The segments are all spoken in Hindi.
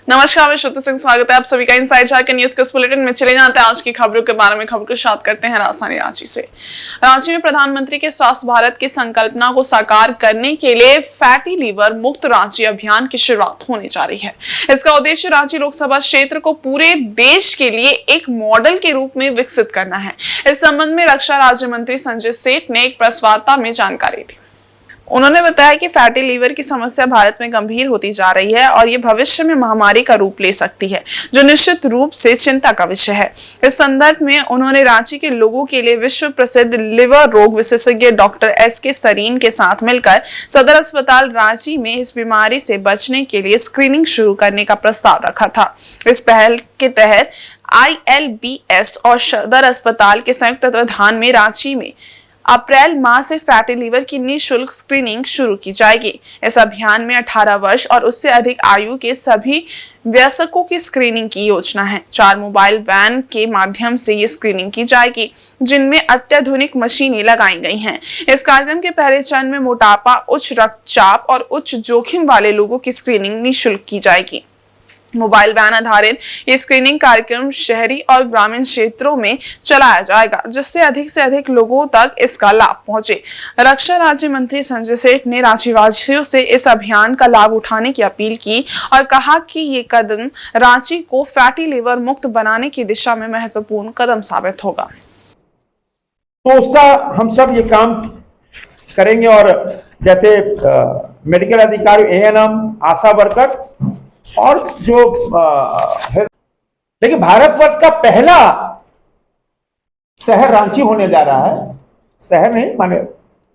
नमस्कार, मैं श्रुति सिंह, स्वागत है आप सभी का इनसाइड झारखंड न्यूज के इस बुलेटिन में। चले जाते हैं आज की खबरों के बारे में। खबर को शुरुआत करते हैं राजधानी रांची से। रांची में प्रधानमंत्री के स्वास्थ्य भारत की संकल्पना को साकार करने के लिए फैटी लीवर मुक्त रांची अभियान की शुरुआत होने जा रही है। इसका उद्देश्य रांची लोकसभा क्षेत्र को पूरे देश के लिए एक मॉडल के रूप में विकसित करना है। इस संबंध में रक्षा राज्य मंत्री संजय सेठ ने एक प्रेस वार्ता में जानकारी दी। उन्होंने बताया कि फैटी लीवर की समस्या भारत में गंभीर होती जा रही है और ये भविष्य में महामारी का रूप ले सकती है, जो निश्चित रूप से चिंता का विषय है। इस संदर्भ में उन्होंने रांची के लोगों के लिए विश्व प्रसिद्ध लिवर रोग विशेषज्ञ डॉक्टर SK सरीन के साथ मिलकर सदर अस्पताल रांची में इस बीमारी से बचने के लिए स्क्रीनिंग शुरू करने का प्रस्ताव रखा था। इस पहल के तहत ILBS और सदर अस्पताल के संयुक्त तत्वाधान में रांची में अप्रैल माह से फैटी लीवर की निःशुल्क स्क्रीनिंग शुरू की जाएगी। इस अभियान में 18 वर्ष और उससे अधिक आयु के सभी वयस्कों की स्क्रीनिंग की योजना है। 4 मोबाइल वैन के माध्यम से ये स्क्रीनिंग की जाएगी, जिनमें अत्याधुनिक मशीनें लगाई गई हैं। इस कार्यक्रम के पहले चरण में मोटापा, उच्च रक्तचाप और उच्च जोखिम वाले लोगों की स्क्रीनिंग निःशुल्क की जाएगी। मोबाइल वैन आधारित ये स्क्रीनिंग कार्यक्रम शहरी और ग्रामीण क्षेत्रों में चलाया जाएगा, जिससे अधिक से अधिक लोगों तक इसका लाभ पहुंचे। रक्षा राज्य मंत्री संजय सेठ ने रांचीवासियों से इस अभियान का लाभ उठाने की अपील की और कहा कि ये कदम रांची को फैटी लिवर मुक्त बनाने की दिशा में महत्वपूर्ण कदम साबित होगा। तो उसका हम सब ये काम करेंगे और जैसे मेडिकल अधिकारी, ANM, आशा वर्कर्स और जो देखिए भारतवर्ष का पहला शहर रांची होने जा रहा है। शहर नहीं माने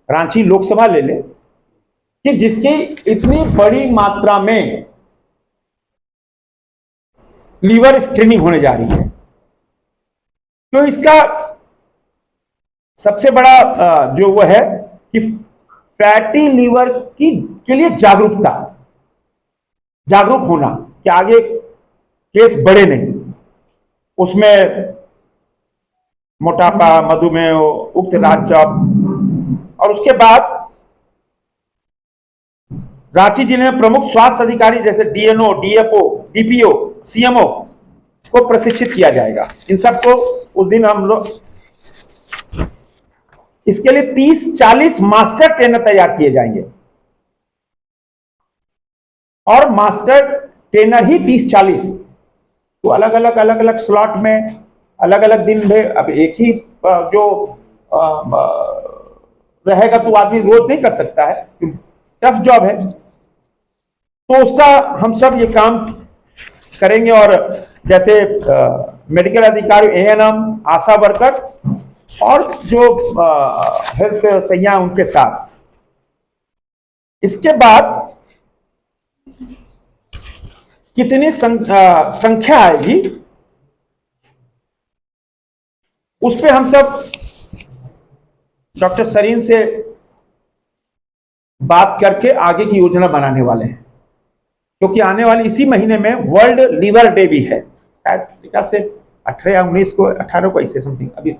रांची लोकसभा ले ले कि जिसकी इतनी बड़ी मात्रा में लीवर स्क्रीनिंग होने जा रही है। तो इसका सबसे बड़ा जो वो है कि फैटी लीवर के लिए जागरूक होना कि आगे केस बढ़े नहीं, उसमें मोटापा, मधुमेह, उच्च रक्तचाप। और उसके बाद रांची जिले में प्रमुख स्वास्थ्य अधिकारी जैसे DNO, DFO, DPO, CMO को प्रशिक्षित किया जाएगा। इन सबको उस दिन हम लोग इसके लिए 30-40 मास्टर ट्रेनर तैयार किए जाएंगे और मास्टर ट्रेनर ही 30-40 तो अलग अलग स्लॉट में अलग अलग दिन में। अब एक ही जो रहेगा तो आदमी रोज नहीं कर सकता है, टफ जॉब है। तो उसका हम सब ये काम करेंगे और जैसे मेडिकल अधिकारी, ANM, आशा वर्कर्स और जो हेल्थ सैया उनके साथ। इसके बाद कितनी संख्या आएगी उस पे हम सब डॉक्टर सरीन से बात करके आगे की योजना बनाने वाले हैं, क्योंकि आने वाली इसी महीने में वर्ल्ड लीवर डे भी है। शायद से 18 या 19 को, 18 को ऐसे समथिंग। अभी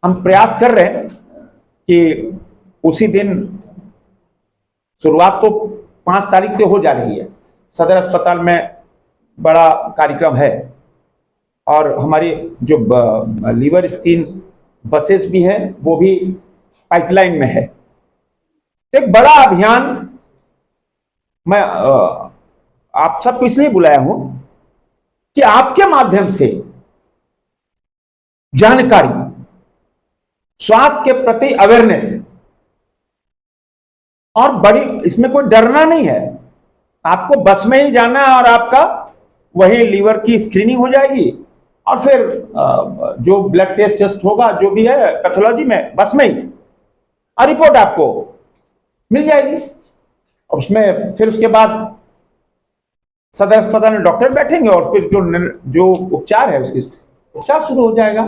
हम प्रयास कर रहे हैं कि उसी दिन शुरुआत तो 5 तारीख से हो जा रही है। सदर अस्पताल में बड़ा कार्यक्रम है और हमारी जो लीवर स्क्रीन बसेस भी हैं वो भी पाइपलाइन में है। एक बड़ा अभियान मैं आप सबको इसलिए बुलाया हूं कि आपके माध्यम से जानकारी, स्वास्थ्य के प्रति अवेयरनेस, और बड़ी इसमें कोई डरना नहीं है। आपको बस में ही जाना है और आपका वही लीवर की स्क्रीनिंग हो जाएगी और फिर जो ब्लड टेस्ट होगा, जो भी है पैथोलॉजी में, बस में ही और रिपोर्ट आपको मिल जाएगी। और उसमें फिर उसके बाद सदर अस्पताल में डॉक्टर बैठेंगे और फिर जो उपचार है उसकी उपचार शुरू हो जाएगा।